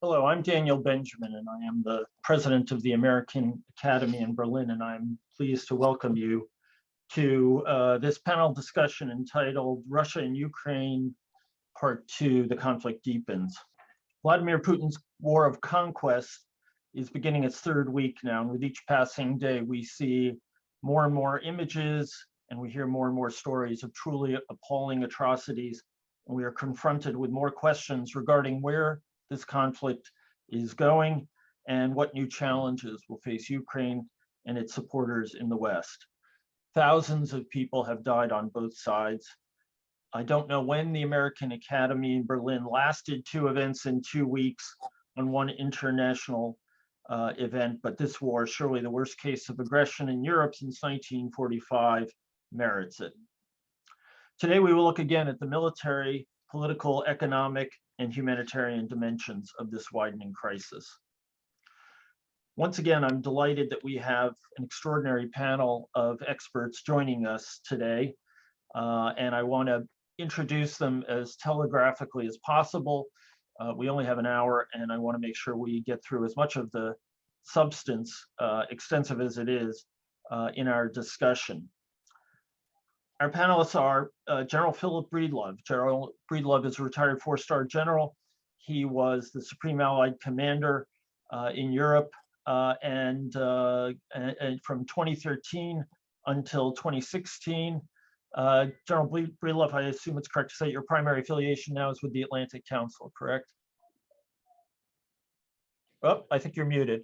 Hello, I'm Daniel Benjamin, and I am the president of the American Academy in Berlin, and I'm pleased to welcome you to this panel discussion entitled Russia and Ukraine, Part 2, The Conflict Deepens. Vladimir Putin's war of conquest is beginning its third week now, and with each passing day, we see more and more images, and we hear more and more stories of truly appalling atrocities, and we are confronted with more questions regarding where this conflict is going and what new challenges will face Ukraine and its supporters in the West. Thousands of people have died on both sides. I don't know when the American Academy in Berlin lasted 2 events in 2 weeks on one international event, but this war, surely the worst case of aggression in Europe since 1945, merits it. Today, we will look again at the military, political, economic, and humanitarian dimensions of this widening crisis. Once again, I'm delighted that we have an extraordinary panel of experts joining us today, and I want to introduce them as telegraphically as possible. We only have an hour, and I want to make sure we get through as much of the substance, extensive as it is, in our discussion. Our panelists are General Philip Breedlove. General Breedlove is a retired 4-star general. He was the Supreme Allied Commander in Europe and from 2013 until 2016. General Breedlove, I assume it's correct to say your primary affiliation now is with the Atlantic Council, correct? Oh, I think you're muted.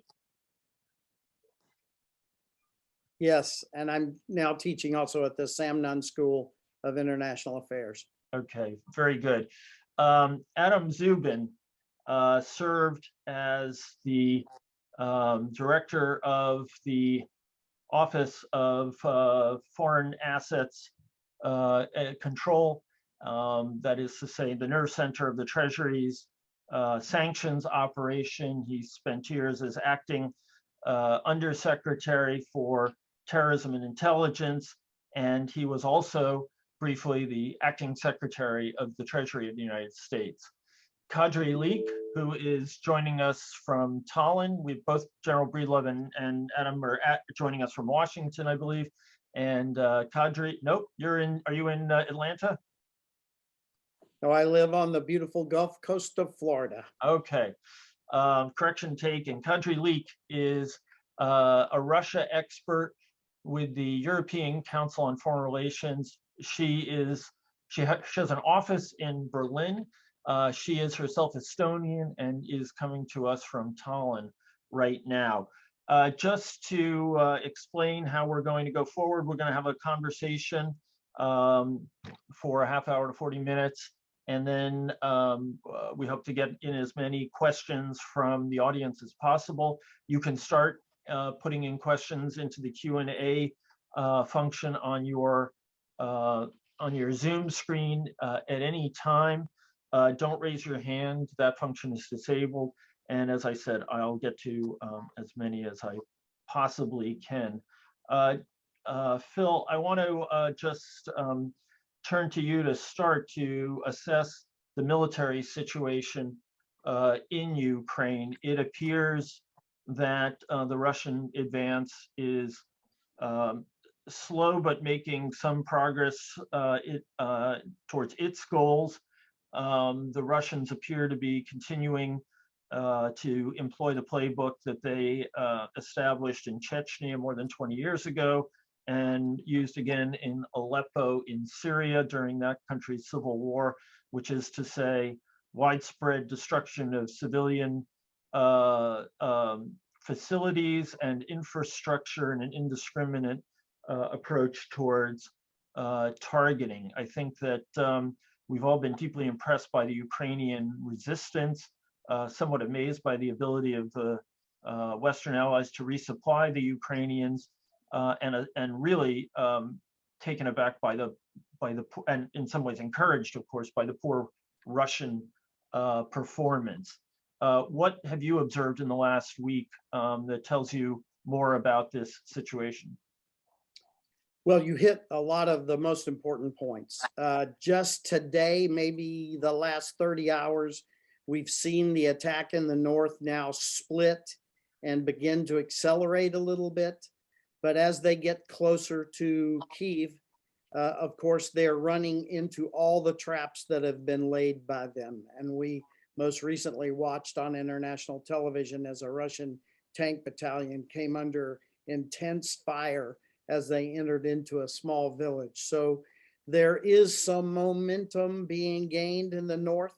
Yes, and I'm now teaching also at the Sam Nunn School of International Affairs. Okay, very good. Adam Szubin served as the director of the Office of Foreign Assets Control, that is to say, the nerve center of the Treasury's sanctions operation. He spent 2 years as acting Undersecretary for Terrorism and Intelligence, and he was also briefly the acting Secretary of the Treasury of the United States. Kadri Liik, who is joining us from Tallinn. We both, General Breedlove and Adam, are joining us from Washington, I believe. And Kadri, nope, are you in Atlanta? No, I live on the beautiful Gulf Coast of Florida. Okay, correction taken. Kadri Liik is a Russia expert with the European Council on Foreign Relations. She has an office in Berlin. She is herself Estonian and is coming to us from Tallinn right now. Just to explain how we're going to go forward, we're going to have a conversation for a half hour to 40 minutes. And then we hope to get in as many questions from the audience as possible. You can start putting in questions into the Q&A function on your Zoom screen at any time. Don't raise your hand, that function is disabled. And as I said, I'll get to as many as I possibly can. Phil, I want to just turn to you to start to assess the military situation in Ukraine. It appears that the Russian advance is slow, but making some progress towards its goals. The Russians appear to be continuing to employ the playbook that they established in Chechnya more than 20 years ago and used again in Aleppo in Syria during that country's civil war, which is to say widespread destruction of civilian facilities and infrastructure and an indiscriminate approach towards targeting. I think that we've all been deeply impressed by the Ukrainian resistance, somewhat amazed by the ability of the Western allies to resupply the Ukrainians, and really taken aback by the and in some ways encouraged, of course, by the poor Russian performance. What have you observed in the last week that tells you more about this situation? Well, you hit a lot of the most important points. Just today, maybe the last 30 hours, We've seen the attack in the north now split and begin to accelerate a little bit. But as they get closer to Kyiv, of course, they're running into all the traps that have been laid by them. And we most recently watched on international television as a Russian tank battalion came under intense fire as they entered into a small village. So there is some momentum being gained in the north,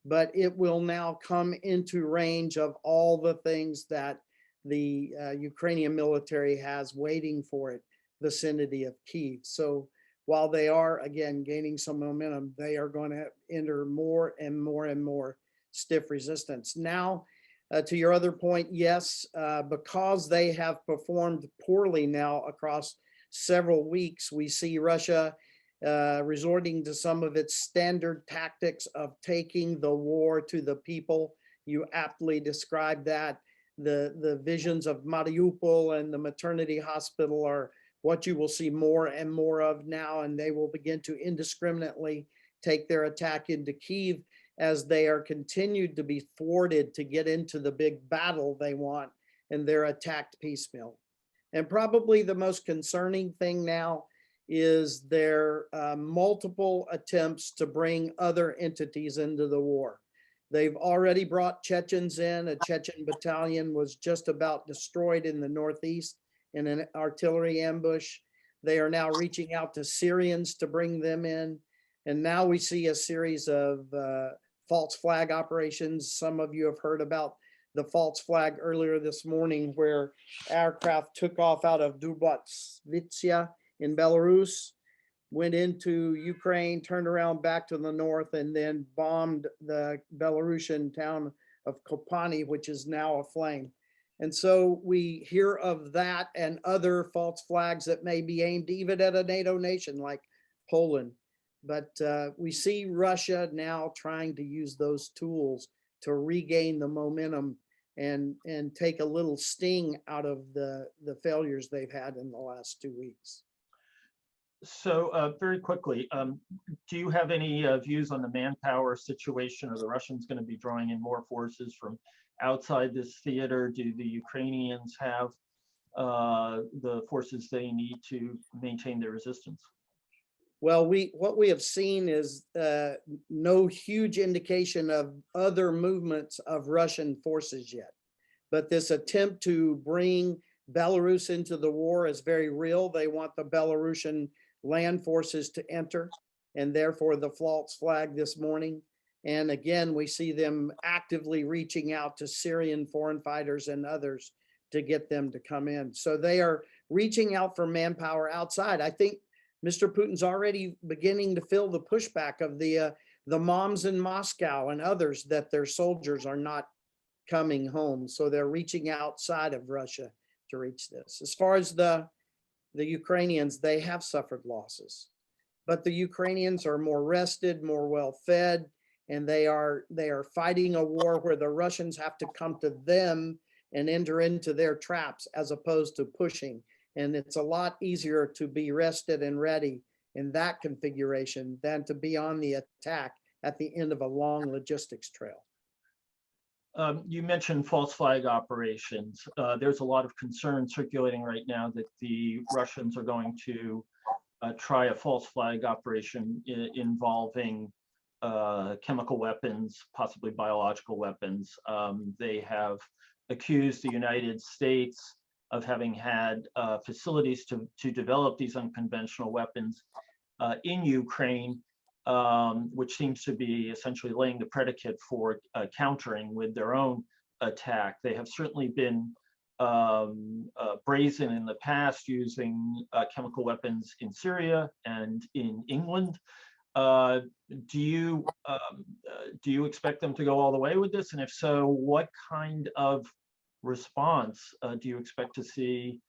but it will now come into range of all the things that the Ukrainian military has waiting for it, vicinity of Kyiv. So while they are, again, gaining some momentum, they are going to enter more and more and more stiff resistance. Now, to your other point, yes, because they have performed poorly now across several weeks, we see Russia resorting to some of its standard tactics of taking the war to the people. You aptly described that. The visions of Mariupol and the maternity hospital are what you will see more and more of now, and they will begin to indiscriminately take their attack into Kyiv as they are continued to be thwarted to get into the big battle they want, and they're attacked piecemeal. And probably the most concerning thing now is their multiple attempts to bring other entities into the war. They've already brought Chechens in. A Chechen battalion was just about destroyed in the northeast in an artillery ambush. They are now reaching out to Syrians to bring them in. And now we see a series of false flag operations. Some of you have heard about the false flag earlier this morning, where aircraft took off out of Dubotsvitsia in Belarus, went into Ukraine, turned around back to the north, and then bombed the Belarusian town of Kopani, which is now aflame. And so we hear of that and other false flags that may be aimed even at a NATO nation like Poland. But we see Russia now trying to use those tools to regain the momentum and take a little sting out of the failures they've had in the last 2 weeks. So very quickly, do you have any views on the manpower situation? Are the Russians going to be drawing in more forces from outside this theater? Do the Ukrainians have the forces they need to maintain their resistance? Well, what we have seen is no huge indication of other movements of Russian forces yet. But this attempt to bring Belarus into the war is very real. They want the Belarusian land forces to enter, and therefore the false flag this morning. And again, we see them actively reaching out to Syrian foreign fighters and others to get them to come in. So they are reaching out for manpower outside. I think Mr. Putin's already beginning to feel the pushback of the moms in Moscow and others that their soldiers are not coming home. So they're reaching outside of Russia to reach this. As far as the Ukrainians, they have suffered losses, but the Ukrainians are more rested, more well-fed, and they are fighting a war where the Russians have to come to them and enter into their traps as opposed to pushing. And it's a lot easier to be rested and ready in that configuration than to be on the attack at the end of a long logistics trail. You mentioned false flag operations. There's a lot of concern circulating right now that the Russians are going to try a false flag operation involving chemical weapons, possibly biological weapons. They have accused the United States of having had facilities to develop these unconventional weapons in Ukraine, which seems to be essentially laying the predicate for countering with their own attack. They have certainly been brazen in the past, using chemical weapons in Syria and in England. Do you expect them to go all the way with this? And if so, what kind of response do you expect to see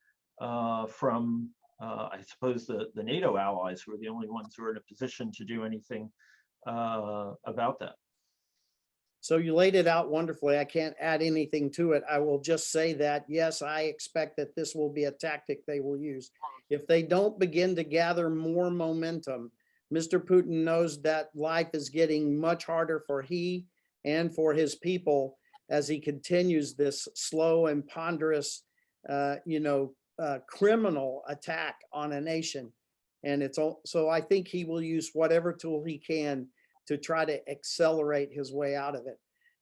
from I suppose the NATO allies, who are the only ones who are in a position to do anything about that? So you laid it out wonderfully. I can't add anything to it. I will just say that, yes, I expect that this will be a tactic they will use. If they don't begin to gather more momentum, Mr. Putin knows that life is getting much harder for he and for his people as he continues this slow and ponderous, criminal attack on a nation. And so I think he will use whatever tool he can to try to accelerate his way out of it.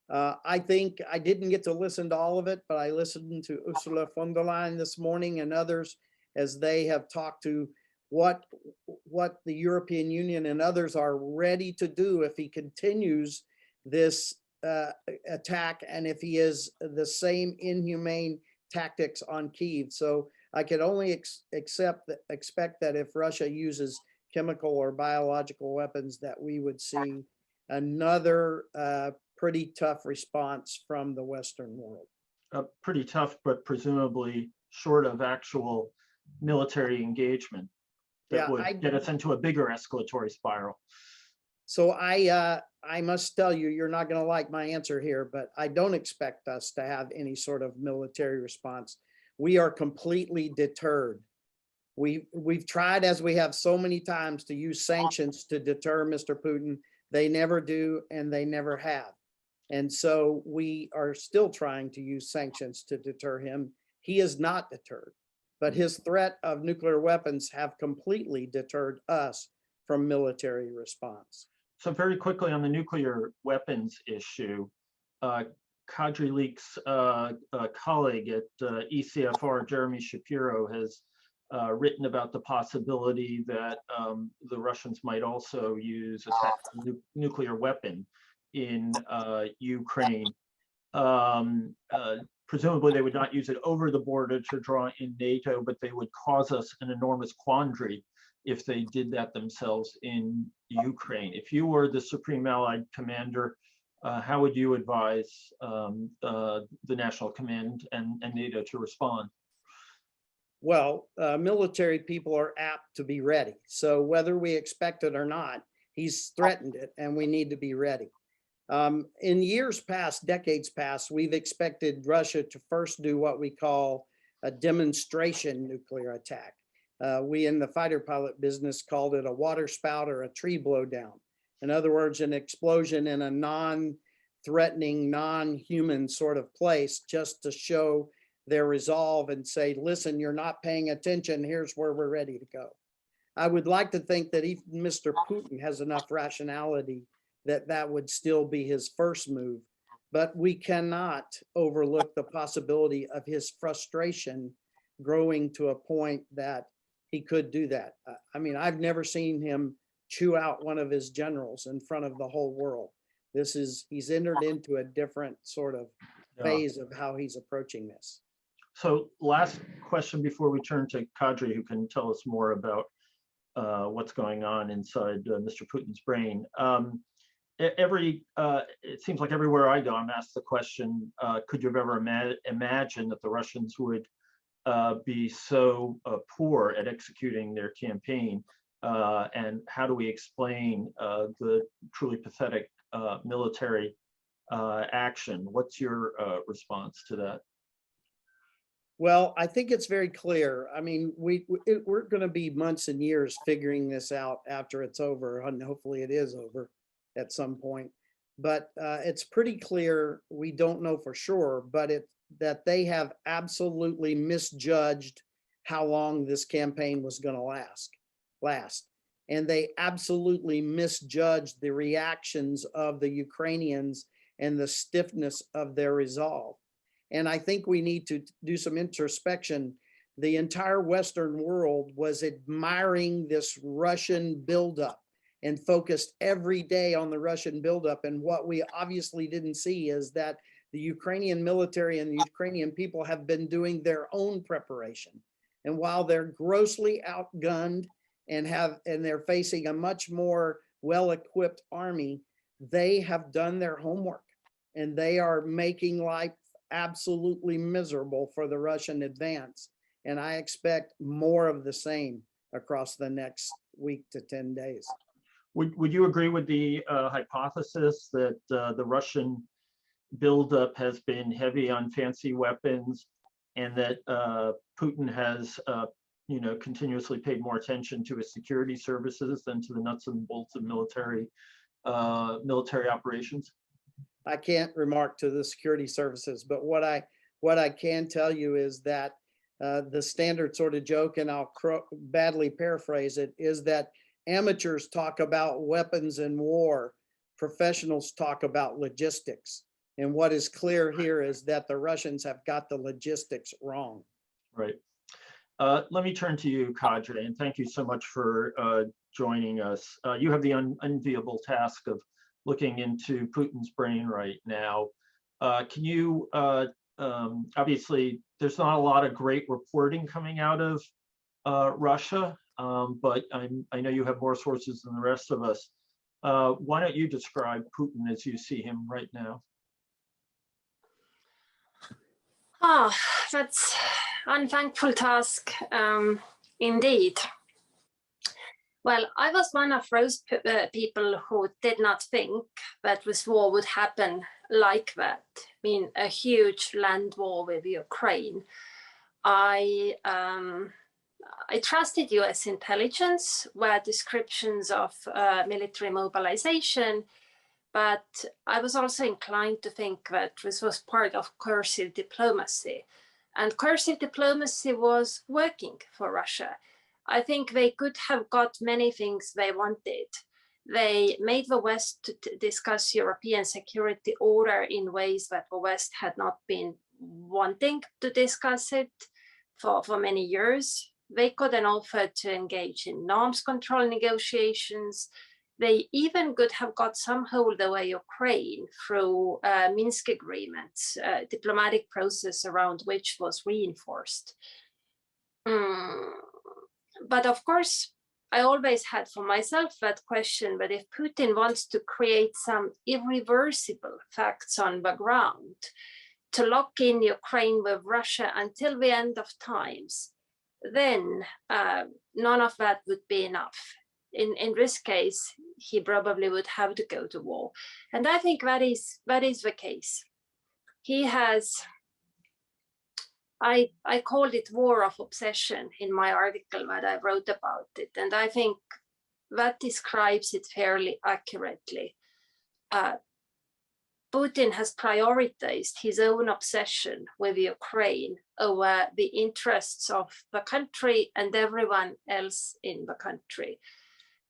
I think I didn't get to listen to all of it, but I listened to Ursula von der Leyen this morning and others as they have talked to what the European Union and others are ready to do if he continues this attack and if he is the same inhumane tactics on Kyiv. So I could only expect that if Russia uses chemical or biological weapons, that we would see another pretty tough response from the Western world. Pretty tough, but presumably short of actual military engagement that would get us into a bigger escalatory spiral. So I must tell you, you're not going to like my answer here, but I don't expect us to have any sort of military response. We are completely deterred. We've tried, as we have so many times, to use sanctions to deter Mr. Putin. They never do, and they never have. And so we are still trying to use sanctions to deter him. He is not deterred, but his threat of nuclear weapons have completely deterred us from military response. So very quickly on the nuclear weapons issue, Kadri Liik's colleague at ECFR, Jeremy Shapiro, has written about the possibility that the Russians might also use a nuclear weapon in Ukraine. Presumably they would not use it over the border to draw in NATO, but they would cause us an enormous quandary if they did that themselves in Ukraine. If you were the Supreme Allied Commander, how would you advise the National Command and NATO to respond? Well, military people are apt to be ready. So whether we expect it or not, he's threatened it, and we need to be ready. In years past, decades past, we've expected Russia to first do what we call a demonstration nuclear attack. We in the fighter pilot business called it a water spout or a tree blowdown. In other words, an explosion in a non-threatening, non-human sort of place, just to show their resolve and say, listen, you're not paying attention, here's where we're ready to go. I would like to think that even Mr. Putin has enough rationality that would still be his first move, but we cannot overlook the possibility of his frustration growing to a point that he could do that. I mean, I've never seen him chew out one of his generals in front of the whole world. He's entered into a different sort of phase of how he's approaching this. So last question before we turn to Kadri, who can tell us more about what's going on inside Mr. Putin's brain. It seems like everywhere I go, I'm asked the question, could you have ever imagined that the Russians would be so poor at executing their campaign? And how do we explain the truly pathetic military action? What's your response to that? Well, I think it's very clear. I mean, we're going to be months and years figuring this out after it's over, and hopefully it is over at some point. But it's pretty clear, we don't know for sure, but that they have absolutely misjudged how long this campaign was going to last. And they absolutely misjudged the reactions of the Ukrainians and the stiffness of their resolve. And I think we need to do some introspection. The entire Western world was admiring this Russian buildup and focused every day on the Russian buildup. And what we obviously didn't see is that the Ukrainian military and the Ukrainian people have been doing their own preparation. And while they're grossly outgunned and they're facing a much more well-equipped army, they have done their homework and they are making life absolutely miserable for the Russian advance. And I expect more of the same across the next week to 10 days. Would you agree with the hypothesis that the Russian buildup has been heavy on fancy weapons, and that Putin has continuously paid more attention to his security services than to the nuts and bolts of military operations? I can't remark to the security services, but what I can tell you is that the standard sort of joke, and I'll badly paraphrase it, is that amateurs talk about weapons and war, professionals talk about logistics. And what is clear here is that the Russians have got the logistics wrong. Right. Let me turn to you, Kadri, and thank you so much for joining us. You have the unenviable task of looking into Putin's brain right now. Can you, obviously, there's not a lot of great reporting coming out of Russia, but I know you have more sources than the rest of us. Why don't you describe Putin as you see him right now? Ah, that's an unthankful task, indeed. Well, I was one of those people who did not think that this war would happen like that. I mean, a huge land war with Ukraine. I trusted US intelligence, where descriptions of military mobilization, but I was also inclined to think that this was part of coercive diplomacy. And coercive diplomacy was working for Russia. I think they could have got many things they wanted. They made the West to discuss European security order in ways that the West had not been wanting to discuss it for many years. They could then offer to engage in arms control negotiations. They even could have got some hold over Ukraine through Minsk agreements, diplomatic process around which was reinforced. But of course, I always had for myself that question that if Putin wants to create some irreversible facts on the ground, to lock in Ukraine with Russia until the end of times, then none of that would be enough. In this case, he probably would have to go to war. And I think that is the case. He has, I called it war of obsession in my article that I wrote about it. And I think that describes it fairly accurately. Putin has prioritized his own obsession with Ukraine over the interests of the country and everyone else in the country.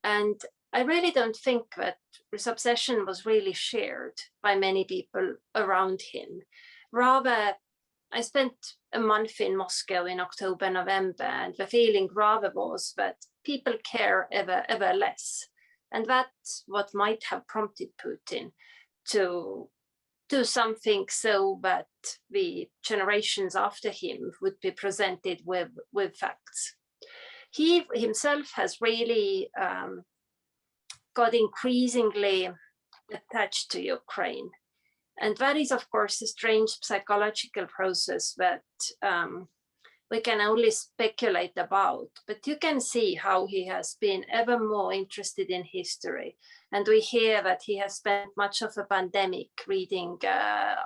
And I really don't think that this obsession was really shared by many people around him. Rather, I spent a month in Moscow in October, November, and the feeling rather was that people care ever less. And that's what might have prompted Putin to do something so that the generations after him would be presented with facts. He himself has really got increasingly attached to Ukraine. And that is, of course, a strange psychological process that we can only speculate about. But you can see how he has been ever more interested in history. And we hear that he has spent much of a pandemic reading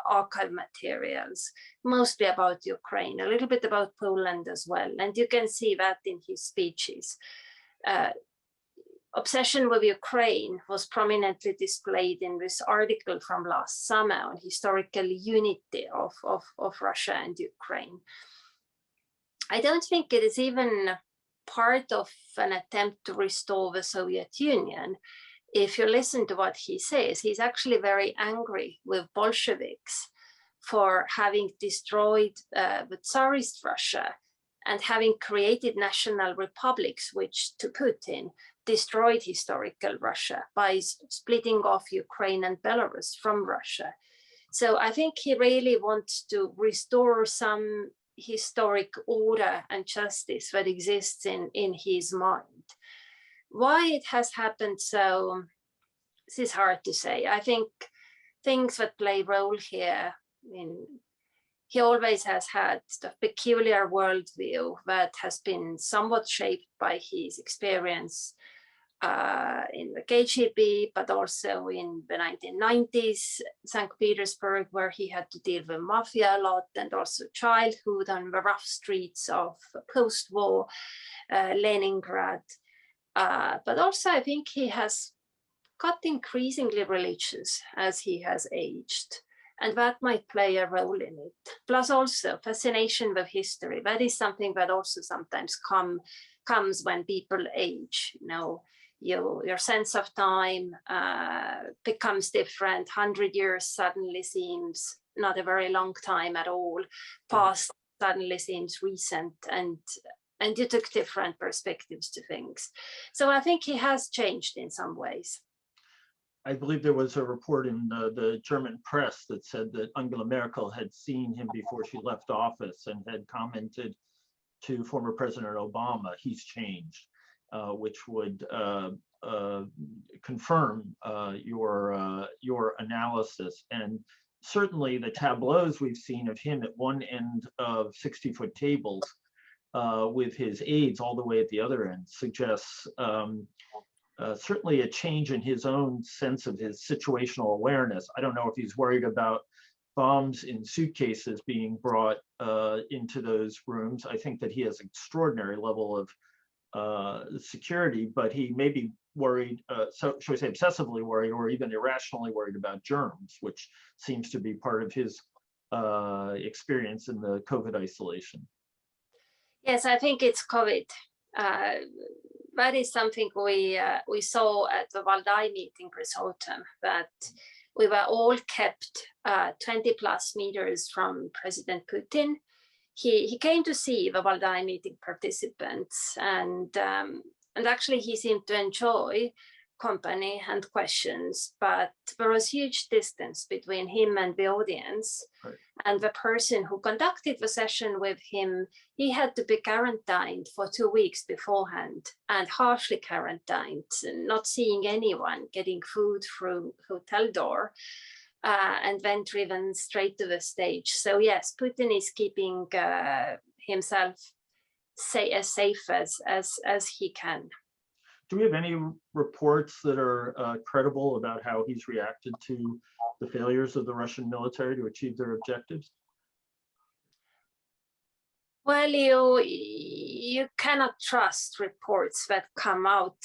archive materials, mostly about Ukraine, a little bit about Poland as well. And you can see that in his speeches. Obsession with Ukraine was prominently displayed in this article from last summer on historical unity of Russia and Ukraine. I don't think it is even part of an attempt to restore the Soviet Union. If you listen to what he says, he's actually very angry with Bolsheviks for having destroyed the Tsarist Russia and having created national republics, which to Putin destroyed historical Russia by splitting off Ukraine and Belarus from Russia. So I think he really wants to restore some historic order and justice that exists in his mind. Why it has happened so, this is hard to say. I think things that play a role here, he always has had the peculiar worldview that has been somewhat shaped by his experience in the KGB, but also in the 1990s, St. Petersburg, where he had to deal with mafia a lot, and also childhood on the rough streets of post-war Leningrad. But also I think he has got increasingly religious as he has aged, and that might play a role in it. Plus also fascination with history. That is something that also sometimes comes when people age. You know, your sense of time becomes different. 100 years suddenly seems not a very long time at all. Past suddenly seems recent, and you took different perspectives to things. So I think he has changed in some ways. I believe there was a report in the German press that said that Angela Merkel had seen him before she left office and had commented to former President Obama, he's changed, which would confirm your analysis. And certainly the tableaus we've seen of him at one end of 60-foot tables with his aides all the way at the other end suggests certainly a change in his own sense of his situational awareness. I don't know if he's worried about bombs in suitcases being brought into those rooms. I think that he has an extraordinary level of security, but he may be worried, so should we say obsessively worried, or even irrationally worried about germs, which seems to be part of his experience in the COVID isolation. Yes, I think it's COVID. That is something we saw at the Valdai meeting this autumn, that we were all kept 20 plus meters from President Putin. He came to see the Valdai meeting participants, and actually he seemed to enjoy company and questions, but there was huge distance between him and the audience. Right. And the person who conducted the session with him, he had to be quarantined for 2 weeks beforehand, and harshly quarantined, not seeing anyone, getting food through hotel door, and then driven straight to the stage. So yes, Putin is keeping himself as safe as he can. Do we have any reports that are credible about how he's reacted to the failures of the Russian military to achieve their objectives? Well, you cannot trust reports that come out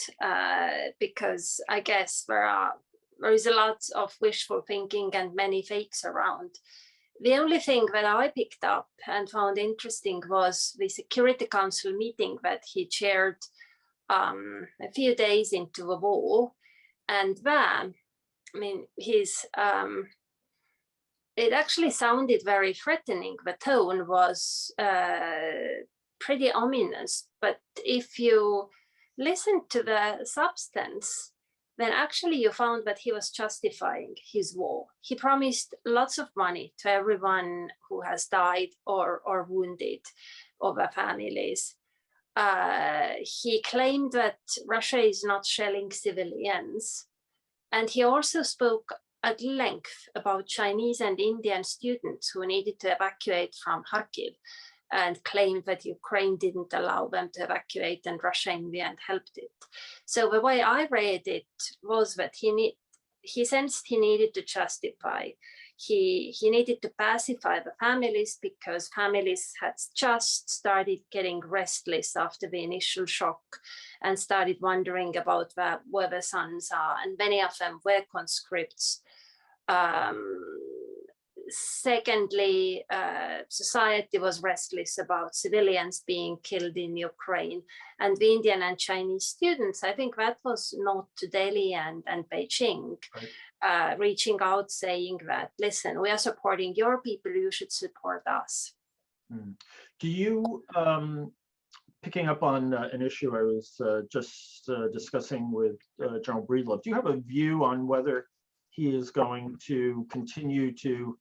because I guess there is a lot of wishful thinking and many fakes around. The only thing that I picked up and found interesting was the Security Council meeting that he chaired a few days into the war, and then, I mean, it actually sounded very threatening. The tone was pretty ominous, but if you listen to the substance, then actually you found that he was justifying his war. He promised lots of money to everyone who has died or wounded, or their families. He claimed that Russia is not shelling civilians. And he also spoke at length about Chinese and Indian students who needed to evacuate from Kharkiv, and claimed that Ukraine didn't allow them to evacuate and Russia in the end helped it. So the way I read it was that he sensed he needed to justify. He needed to pacify the families, because families had just started getting restless after the initial shock and started wondering about where their sons are, and many of them were conscripts. Secondly, society was restless about civilians being killed in Ukraine, and the Indian and Chinese students, I think that was not to Delhi and Beijing, right. Reaching out saying that, listen, we are supporting your people, you should support us. Do you, picking up on an issue I was just discussing with General Breedlove, do you have a view on whether he is going to continue to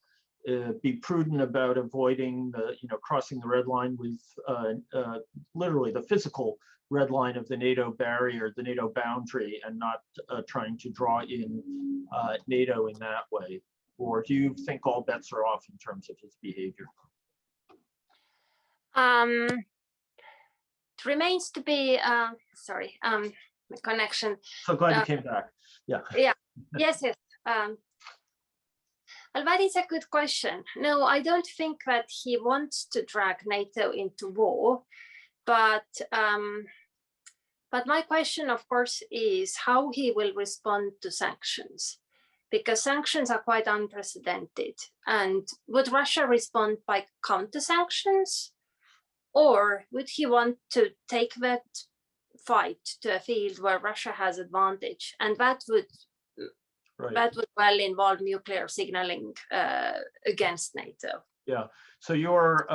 be prudent about avoiding crossing the red line with literally the physical red line of the NATO barrier, the NATO boundary, and not trying to draw in NATO in that way? Or do you think all bets are off in terms of his behavior? It remains to be, sorry, the connection. So glad you came back. Yeah. Yeah. Yes. Well, that is a good question. No, I don't think that he wants to drag NATO into war, but But my question, of course, is how he will respond to sanctions, because sanctions are quite unprecedented. And would Russia respond by counter sanctions, or would he want to take that fight to a field where Russia has advantage, and that would well involve nuclear signaling against NATO? Yeah. So your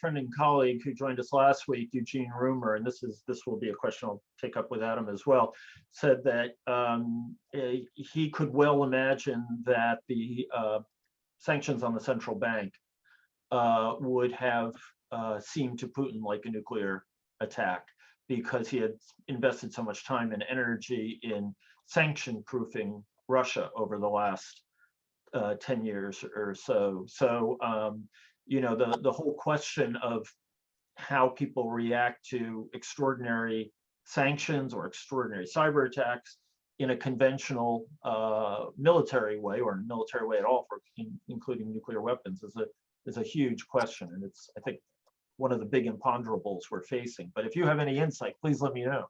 friend and colleague who joined us last week, Eugene Rumer, and this will be a question I'll take up with Adam as well, said that he could well imagine that the sanctions on the central bank would have seemed to Putin like a nuclear attack, because he had invested so much time and energy in sanction-proofing Russia over the last 10 years or so. So, you know, the whole question of how people react to extraordinary sanctions or extraordinary cyber attacks in a conventional military way, or military way at all, including nuclear weapons, is a huge question. And it's, I think, one of the big imponderables we're facing. But if you have any insight, please let me know.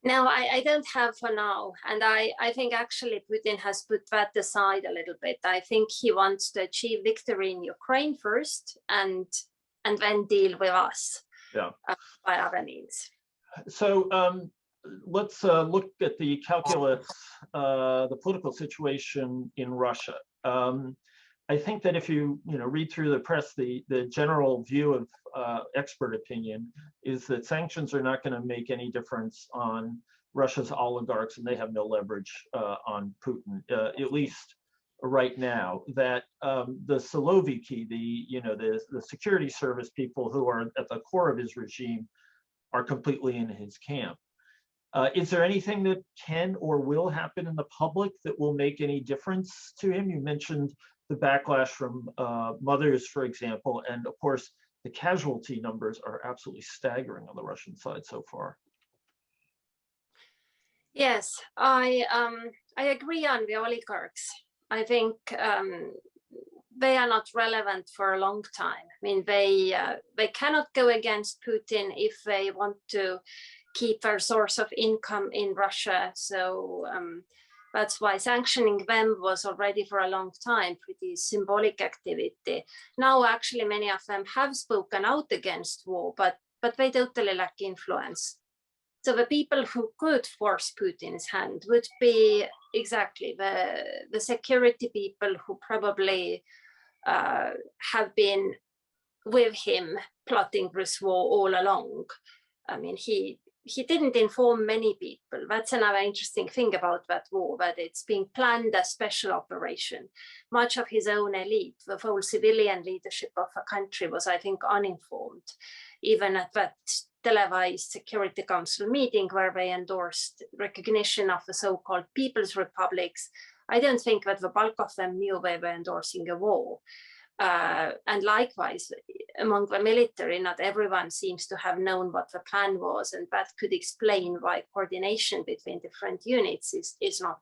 No, I don't have for now. And I think actually Putin has put that aside a little bit. I think he wants to achieve victory in Ukraine first and then deal with us by other means. So let's look at the calculus, the political situation in Russia. I think that if you read through the press, the general view of expert opinion is that sanctions are not going to make any difference on Russia's oligarchs, and they have no leverage on Putin, at least right now. That the Siloviki, the security service people who are at the core of his regime, are completely in his camp. Is there anything that can or will happen in the public that will make any difference to him? You mentioned the backlash from mothers, for example, and of course, the casualty numbers are absolutely staggering on the Russian side so far. Yes, I agree on the oligarchs. I think they are not relevant for a long time. I mean, they cannot go against Putin if they want to keep their source of income in Russia. So that's why sanctioning them was already for a long time pretty symbolic activity. Now, actually, many of them have spoken out against war, but they totally lack influence. So the people who could force Putin's hand would be exactly the security people who probably have been with him plotting this war all along. I mean, he didn't inform many people. That's another interesting thing about that war, that it's being planned as special operation. Much of his own elite, the whole civilian leadership of the country, was, I think, uninformed, even at that televised Security Council meeting where they endorsed recognition of the so-called People's Republics. I don't think that the bulk of them knew they were endorsing a war. And likewise, among the military, not everyone seems to have known what the plan was, and that could explain why coordination between different units is not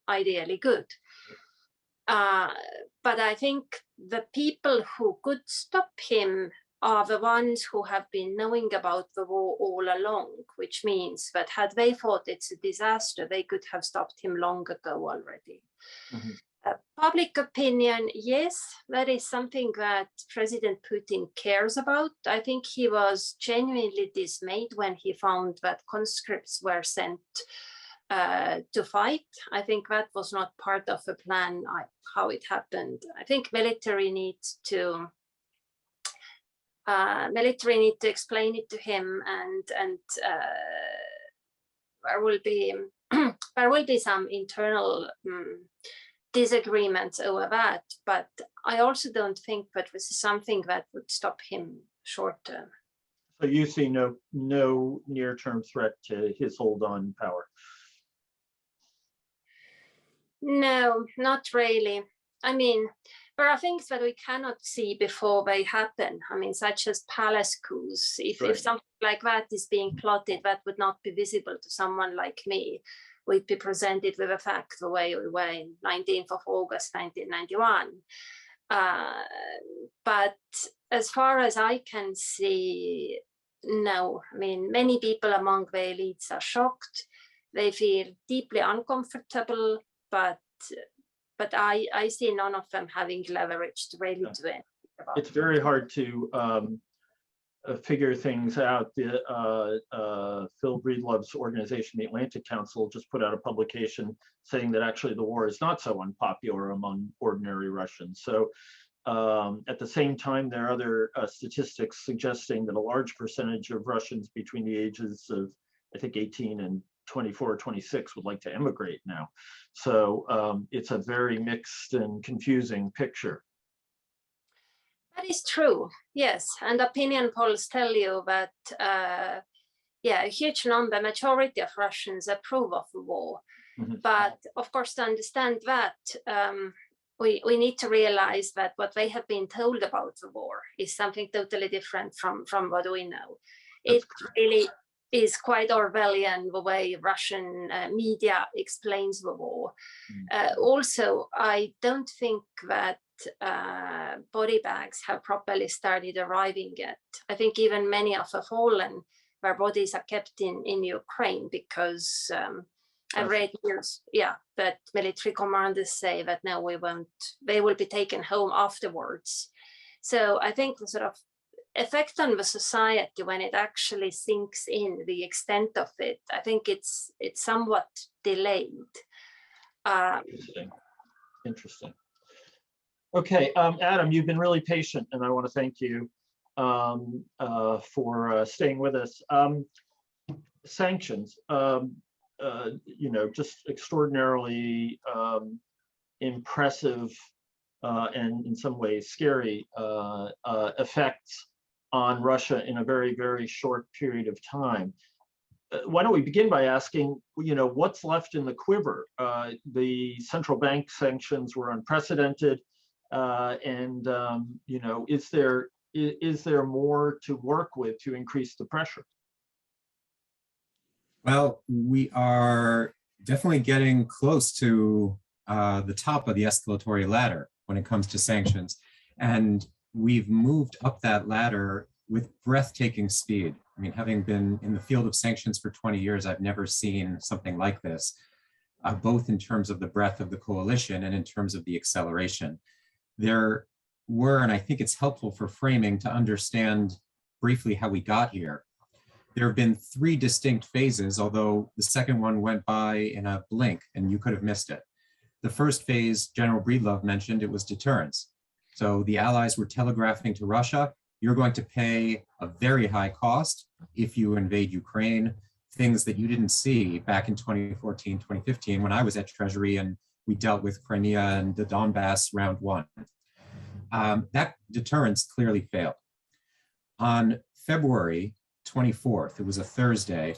ideally good. But I think the people who could stop him are the ones who have been knowing about the war all along, which means that had they thought it's a disaster, they could have stopped him long ago already. Mm-hmm. Public opinion, yes, that is something that President Putin cares about. I think he was genuinely dismayed when he found that conscripts were sent to fight. I think that was not part of the plan, how it happened. I think military needs to explain it to him, and there will be some internal disagreements over that, but I also don't think that this is something that would stop him short term. So you see no near-term threat to his hold on power? No, not really. I mean, there are things that we cannot see before they happen. I mean, such as palace coups. If something like that is being plotted, that would not be visible to someone like me. We'd be presented with a fact the way we were in 19th of August, 1991. But as far as I can see, know. I mean, many people among the elites are shocked. They feel deeply uncomfortable, but I see none of them having leverage to really do anything about It's very hard to figure things out. Phil Breedlove's organization, the Atlantic Council, just put out a publication saying that actually the war is not so unpopular among ordinary Russians. So at the same time, there are other statistics suggesting that a large percentage of Russians between the ages of, I think, 18 and 24 or 26 would like to emigrate now. So it's a very mixed and confusing picture. That is true, yes. And opinion polls tell you that, yeah, a huge number, majority of Russians approve of the war. Mm-hmm. But of course, to understand that, we need to realize that what they have been told about the war is something totally different from what we know. It really is quite Orwellian the way Russian media explains the war. Also, I don't think that body bags have properly started arriving yet. I think even many of the fallen, their bodies are kept in Ukraine because I've read news, yeah, that military commanders say that no, we won't, they will be taken home afterwards. So I think the sort of effect on the society when it actually sinks in, the extent of it, I think it's somewhat delayed. Interesting. Okay, Adam, you've been really patient, and I want to thank you for staying with us. Sanctions, you know, just extraordinarily impressive and in some ways scary effects on Russia in a very, very short period of time. Why don't we begin by asking, you know, what's left in the quiver? The central bank sanctions were unprecedented. And you know, is there more to work with to increase the pressure? Well, we are definitely getting close to the top of the escalatory ladder when it comes to sanctions, and we've moved up that ladder with breathtaking speed. I mean, having been in the field of sanctions for 20 years, I've never seen something like this, both in terms of the breadth of the coalition and in terms of the acceleration. There were, and I think it's helpful for framing to understand briefly how we got here. There have been 3 distinct phases, although the second one went by in a blink and you could have missed it. The first phase, General Breedlove mentioned, it was deterrence. So the Allies were telegraphing to Russia, you're going to pay a very high cost if you invade Ukraine, things that you didn't see back in 2014, 2015, when I was at Treasury and we dealt with Crimea and the Donbass round 1. That deterrence clearly failed. On February 24th, it was a Thursday,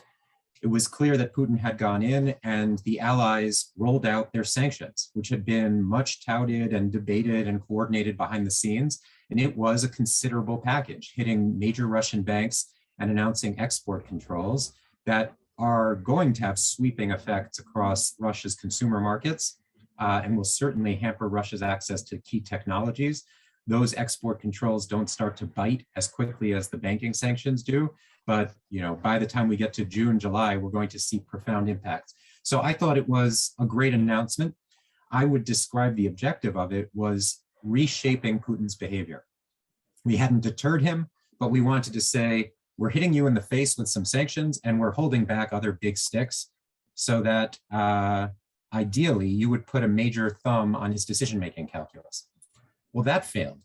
it was clear that Putin had gone in and the Allies rolled out their sanctions, which had been much touted and debated and coordinated behind the scenes. And it was a considerable package, hitting major Russian banks and announcing export controls that are going to have sweeping effects across Russia's consumer markets and will certainly hamper Russia's access to key technologies. Those export controls don't start to bite as quickly as the banking sanctions do. But you know, by the time we get to June, July, we're going to see profound impacts. So I thought it was a great announcement. I would describe the objective of it was reshaping Putin's behavior. We hadn't deterred him, but we wanted to say, we're hitting you in the face with some sanctions and we're holding back other big sticks so that ideally you would put a major thumb on his decision-making calculus. Well, that failed.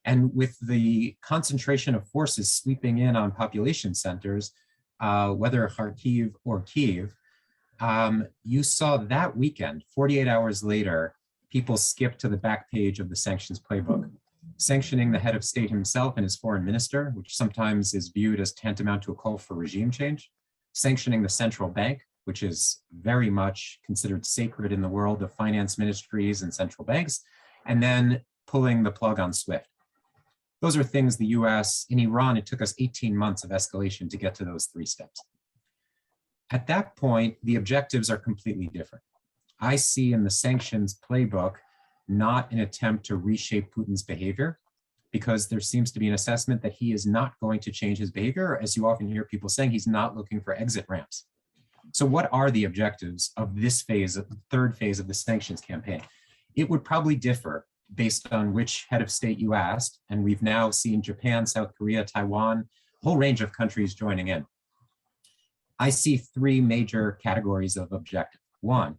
And with the concentration of forces sweeping in on population centers, whether Kharkiv or Kiev, you saw that weekend, 48 hours later, people skip to the back page of the sanctions playbook, sanctioning the head of state himself and his foreign minister, which sometimes is viewed as tantamount to a call for regime change, sanctioning the central bank, which is very much considered sacred in the world of finance ministries and central banks, and then pulling the plug on SWIFT. Those are things the US, in Iran, it took us 18 months of escalation to get to those 3 steps. At that point, the objectives are completely different. I see in the sanctions playbook not an attempt to reshape Putin's behavior. because there seems to be an assessment that he is not going to change his behavior. As you often hear people saying, he's not looking for exit ramps. So what are the objectives of this phase, of the third phase of the sanctions campaign? It would probably differ based on which head of state you asked. And we've now seen Japan, South Korea, Taiwan, a whole range of countries joining in. I see three major categories of objective. One,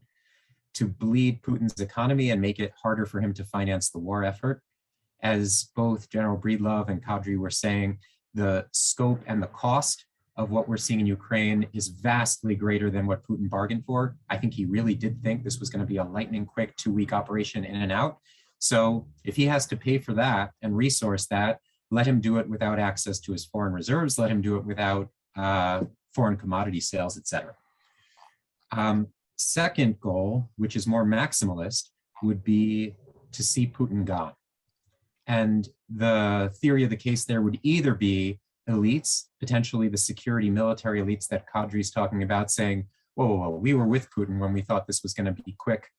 to bleed Putin's economy and make it harder for him to finance the war effort. As both General Breedlove and Kadri were saying, the scope and the cost of what we're seeing in Ukraine is vastly greater than what Putin bargained for. I think he really did think this was going to be a lightning quick 2-week operation in and out. So if he has to pay for that and resource that, let him do it without access to his foreign reserves, let him do it without foreign commodity sales, et cetera. Second goal, which is more maximalist, would be to see Putin gone. And the theory of the case there would either be elites, potentially the security military elites that Kadri's talking about, saying, whoa, we were with Putin when we thought this was going to be quick,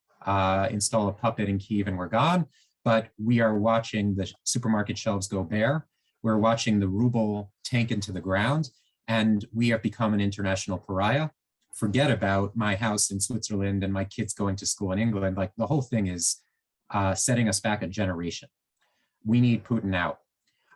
install a puppet in Kyiv and we're gone. But we are watching the supermarket shelves go bare. We're watching the ruble tank into the ground, and we have become an international pariah. Forget about my house in Switzerland and my kids going to school in England. Like, the whole thing is setting us back a generation. We need Putin out.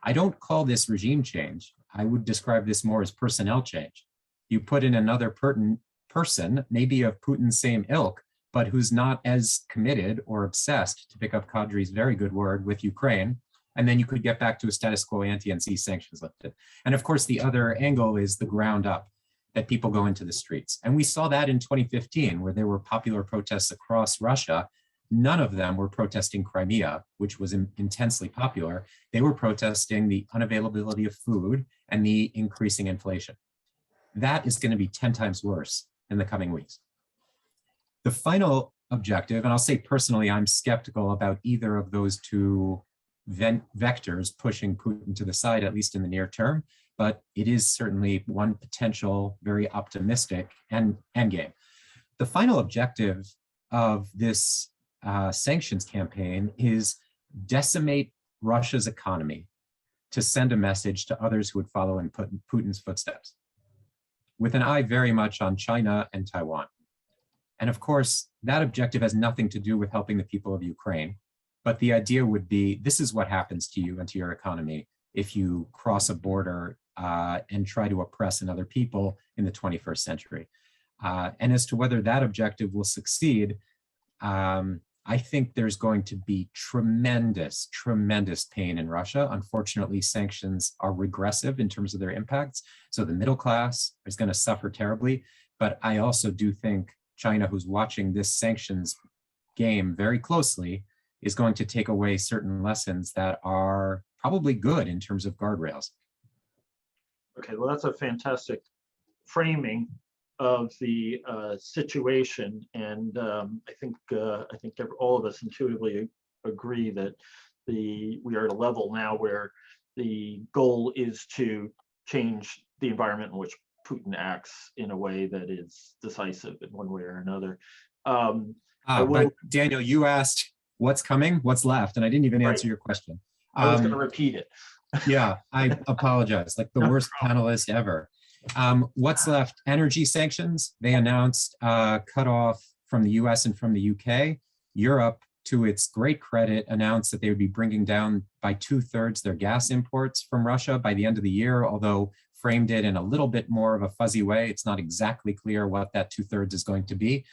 I don't call this regime change. I would describe this more as personnel change. You put in another person, maybe of Putin's same ilk, but who's not as committed or obsessed, to pick up Kadri's very good word, with Ukraine, and then you could get back to a status quo ante and see sanctions lifted. And of course, the other angle is the ground up, that people go into the streets. And we saw that in 2015, where there were popular protests across Russia. None of them were protesting Crimea, which was intensely popular. They were protesting the unavailability of food and the increasing inflation. That is going to be 10 times worse in the coming weeks. The final objective, and I'll say personally, I'm skeptical about either of those two vectors pushing Putin to the side, at least in the near term, but it is certainly one potential, very optimistic endgame. The final objective of this sanctions campaign is decimate Russia's economy to send a message to others who would follow in Putin's footsteps, with an eye very much on China and Taiwan. And of course, that objective has nothing to do with helping the people of Ukraine, but the idea would be, this is what happens to you and to your economy if you cross a border and try to oppress another people in the 21st century. And as to whether that objective will succeed, I think there's going to be tremendous, tremendous pain in Russia. Unfortunately, sanctions are regressive in terms of their impacts. So the middle class is going to suffer terribly. But I also do think China, who's watching this sanctions game very closely, is going to take away certain lessons that are probably good in terms of guardrails. Okay, well, that's a fantastic framing of the situation, and I think all of us intuitively agree that we are at a level now where the goal is to change the environment in which Putin acts in a way that is decisive in one way or another. But Daniel, you asked what's coming, what's left, and I didn't even answer your question. I was going to repeat it. Yeah, I apologize, like the worst panelist ever. What's left? Energy sanctions. They announced cutoff from the US and from the UK. Europe, to its great credit, announced that they would be bringing down by 2/3 their gas imports from Russia by the end of the year, although framed it in a little bit more of a fuzzy way. It's not exactly clear what that 2/3 is going to be.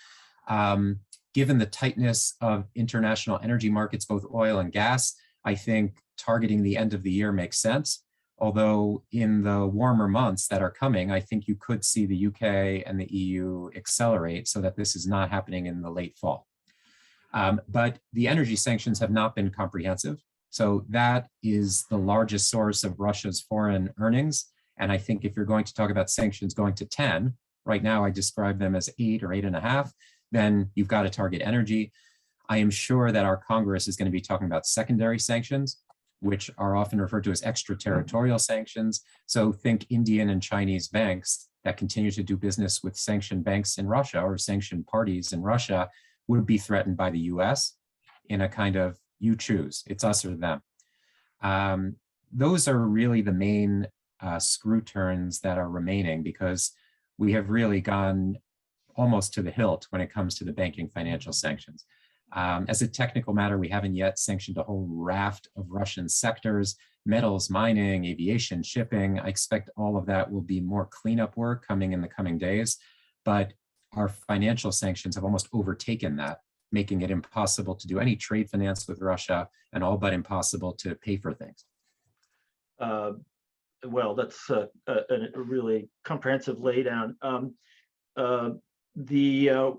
Given the tightness of international energy markets, both oil and gas, I think targeting the end of the year makes sense. Although in the warmer months that are coming, I think you could see the UK and the EU accelerate so that this is not happening in the late fall. But the energy sanctions have not been comprehensive. So that is the largest source of Russia's foreign earnings. And I think if you're going to talk about sanctions going to 10, right now I describe them as 8 or 8.5, then you've got to target energy. I am sure that our Congress is going to be talking about secondary sanctions, which are often referred to as extraterritorial sanctions. So think Indian and Chinese banks that continue to do business with sanctioned banks in Russia or sanctioned parties in Russia would be threatened by the US in a kind of, you choose, it's us or them. Those are really the main screw turns that are remaining, because we have really gone almost to the hilt when it comes to the banking financial sanctions. As a technical matter, we haven't yet sanctioned a whole raft of Russian sectors, metals, mining, aviation, shipping. I expect all of that will be more cleanup work coming in the coming days, but our financial sanctions have almost overtaken that, making it impossible to do any trade finance with Russia and all but impossible to pay for things. Well, that's a really comprehensive laydown. The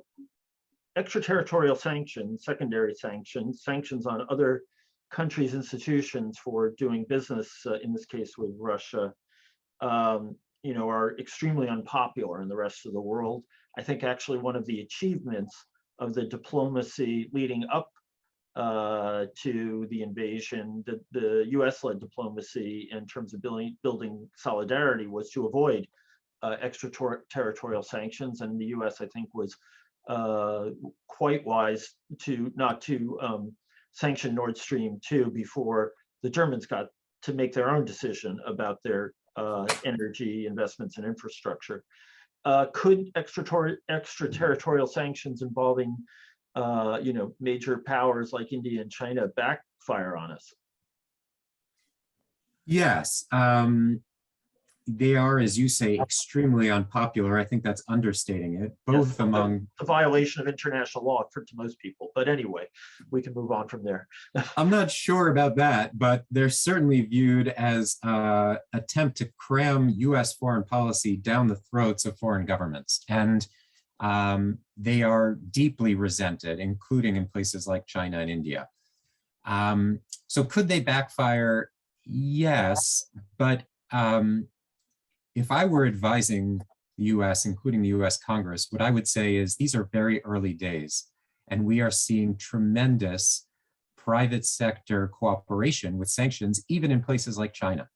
extraterritorial sanctions, secondary sanctions, sanctions on other countries' institutions for doing business, in this case with Russia, are extremely unpopular in the rest of the world. I think actually one of the achievements of the diplomacy leading up to the invasion, the US-led diplomacy in terms of building solidarity, was to avoid extraterritorial sanctions, and the US, I think, was quite wise not to sanction Nord Stream 2 before the Germans got to make their own decision about their energy investments and infrastructure. Could extraterritorial sanctions involving major powers like India and China backfire on us? Yes, they are, as you say, extremely unpopular. I think that's understating it, both Yes, among... a violation of international law to most people. But anyway, we can move on from there. I'm not sure about that, but they're certainly viewed as an attempt to cram US foreign policy down the throats of foreign governments. And they are deeply resented, including in places like China and India. So could they backfire? Yes, but if I were advising the US, including the US Congress, what I would say is these are very early days, and we are seeing tremendous private sector cooperation with sanctions, even in places like China.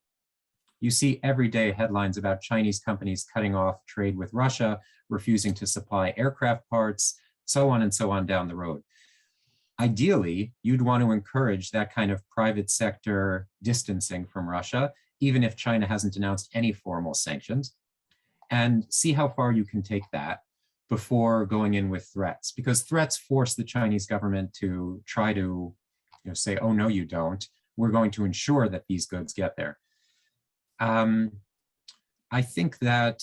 You see every day headlines about Chinese companies cutting off trade with Russia, refusing to supply aircraft parts, so on down the road. Ideally, you'd want to encourage that kind of private sector distancing from Russia, even if China hasn't announced any formal sanctions, and see how far you can take that before going in with threats, because threats force the Chinese government to try to say, oh, no, you don't. We're going to ensure that these goods get there. I think that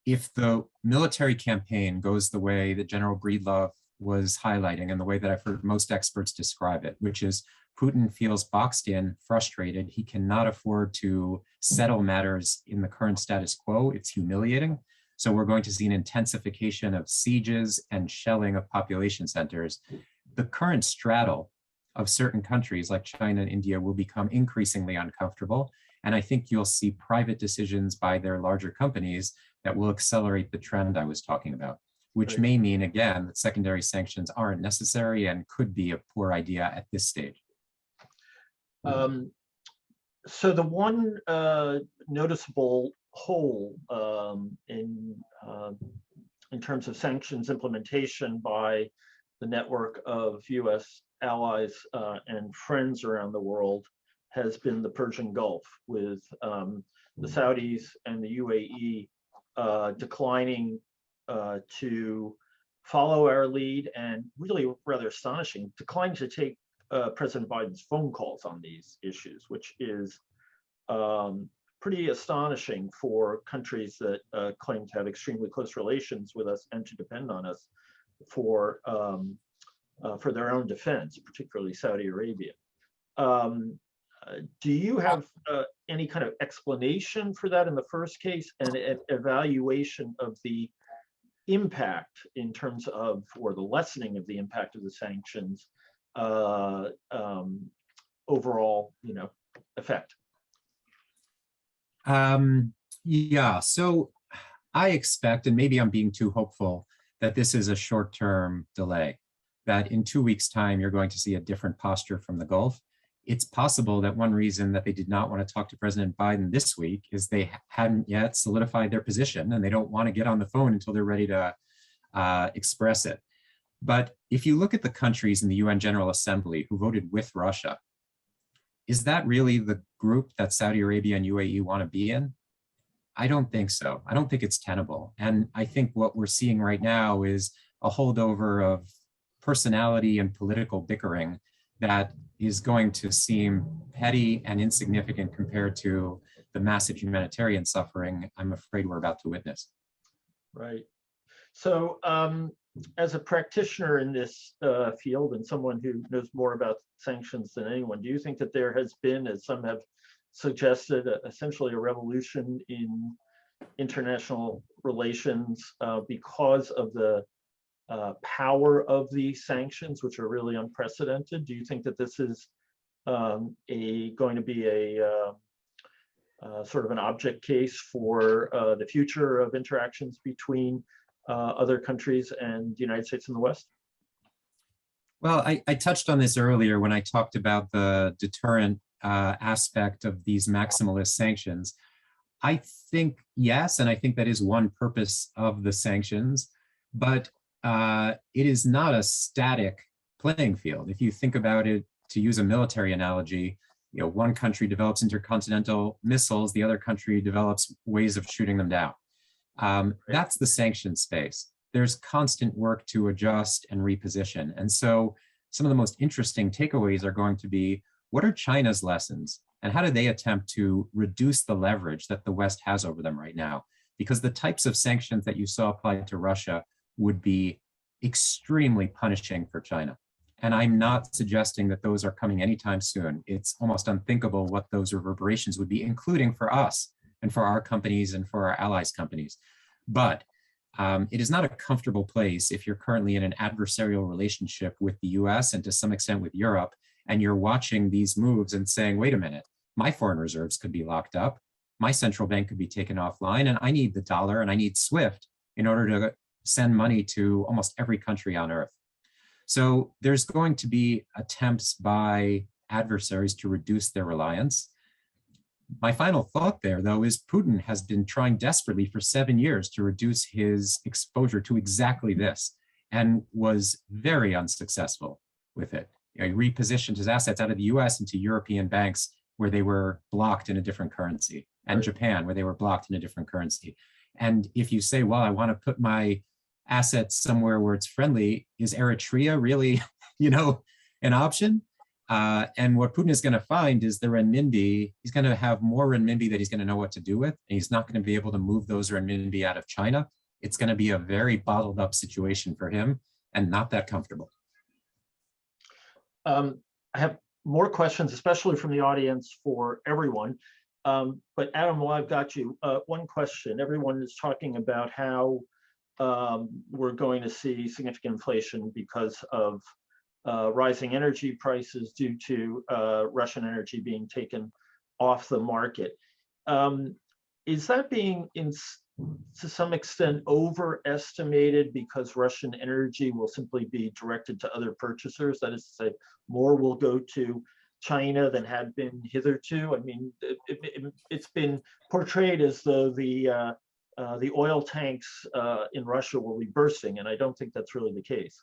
if the military campaign goes the way that General Breedlove was highlighting and the way that I've heard most experts describe it, which is Putin feels boxed in, frustrated, he cannot afford to settle matters in the current status quo, it's humiliating. So we're going to see an intensification of sieges and shelling of population centers. The current straddle of certain countries like China and India will become increasingly uncomfortable. And I think you'll see private decisions by their larger companies that will accelerate the trend I was talking about, which may mean, again, that secondary sanctions aren't necessary and could be a poor idea at this stage. So the one noticeable hole in terms of sanctions implementation by the network of US allies and friends around the world has been the Persian Gulf, with the Saudis and the UAE declining to follow our lead, and really rather astonishing, declining to take President Biden's phone calls on these issues, which is pretty astonishing for countries that claim to have extremely close relations with us and to depend on us for their own defense, particularly Saudi Arabia. Do you have any kind of explanation for that in the first case, and an evaluation of the impact in terms of, or the lessening of the impact of the sanctions overall, effect? Yeah, so I expect, and maybe I'm being too hopeful, that this is a short-term delay, that in 2 weeks' time, you're going to see a different posture from the Gulf. It's possible that one reason that they did not want to talk to President Biden this week is they hadn't yet solidified their position, and they don't want to get on the phone until they're ready to express it. But if you look at the countries in the UN General Assembly who voted with Russia, is that really the group that Saudi Arabia and UAE want to be in? I don't think so. I don't think it's tenable. And I think what we're seeing right now is a holdover of personality and political bickering that is going to seem petty and insignificant compared to the massive humanitarian suffering I'm afraid we're about to witness. Right. So as a practitioner in this field and someone who knows more about sanctions than anyone, do you think that there has been, as some have suggested, essentially a revolution in international relations because of the power of the sanctions, which are really unprecedented? Do you think that this is going to be a sort of an object case for the future of interactions between other countries and the United States and the West? Well, I touched on this earlier when I talked about the deterrent aspect of these maximalist sanctions. I think yes, and I think that is one purpose of the sanctions, but it is not a static playing field. If you think about it, to use a military analogy, you know, one country develops intercontinental missiles, the other country develops ways of shooting them down. That's the sanction space. There's constant work to adjust and reposition. And so some of the most interesting takeaways are going to be, what are China's lessons? And how do they attempt to reduce the leverage that the West has over them right now? Because the types of sanctions that you saw applied to Russia would be extremely punishing for China. And I'm not suggesting that those are coming anytime soon. It's almost unthinkable what those reverberations would be, including for us and for our companies and for our allies' companies. But it is not a comfortable place if you're currently in an adversarial relationship with the US and to some extent with Europe, and you're watching these moves and saying, wait a minute, my foreign reserves could be locked up, my central bank could be taken offline, and I need the dollar and I need SWIFT in order to send money to almost every country on earth. So there's going to be attempts by adversaries to reduce their reliance. My final thought there, though, is Putin has been trying desperately for 7 years to reduce his exposure to exactly this and was very unsuccessful with it. You know, he repositioned his assets out of the US into European banks where they were blocked in a different currency, and Japan where they were blocked in a different currency. And if you say, well, I want to put my assets somewhere where it's friendly, is Eritrea really, you know, an option? And what Putin is going to find is the renminbi, he's going to have more renminbi that he's going to know what to do with, and he's not going to be able to move those renminbi out of China. It's going to be a very bottled up situation for him and not that comfortable. I have more questions, especially from the audience for everyone. But Adam, while I've got you, one question. Everyone is talking about how we're going to see significant inflation because of rising energy prices due to Russian energy being taken off the market. Is that being, to some extent, overestimated because Russian energy will simply be directed to other purchasers? That is to say, more will go to China than had been hitherto. I mean, it's been portrayed as though the oil tanks in Russia will be bursting, and I don't think that's really the case.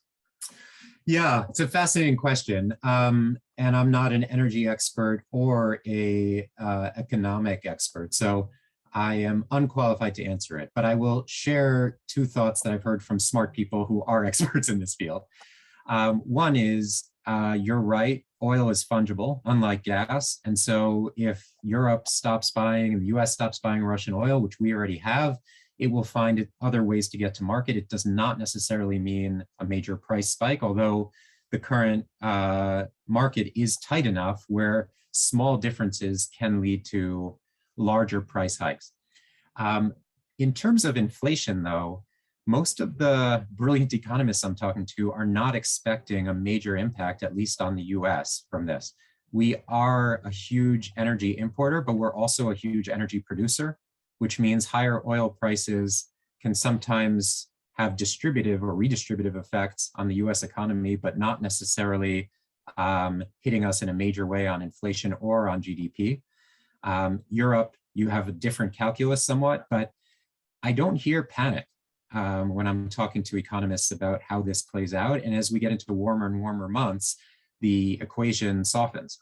Yeah, it's a fascinating question. And I'm not an energy expert or a economic expert, so I am unqualified to answer it. But I will share two thoughts that I've heard from smart people who are experts in this field. One is, you're right, oil is fungible, unlike gas. And so if Europe stops buying and the US stops buying Russian oil, which we already have, it will find other ways to get to market. It does not necessarily mean a major price spike, although the current market is tight enough where small differences can lead to larger price hikes. In terms of inflation, though, most of the brilliant economists I'm talking to are not expecting a major impact, at least on the US, from this. We are a huge energy importer, but we're also a huge energy producer, which means higher oil prices can sometimes have distributive or redistributive effects on the US economy, but not necessarily hitting us in a major way on inflation or on GDP. Europe, you have a different calculus somewhat, but I don't hear panic. when I'm talking to economists about how this plays out. And as we get into warmer and warmer months, the equation softens.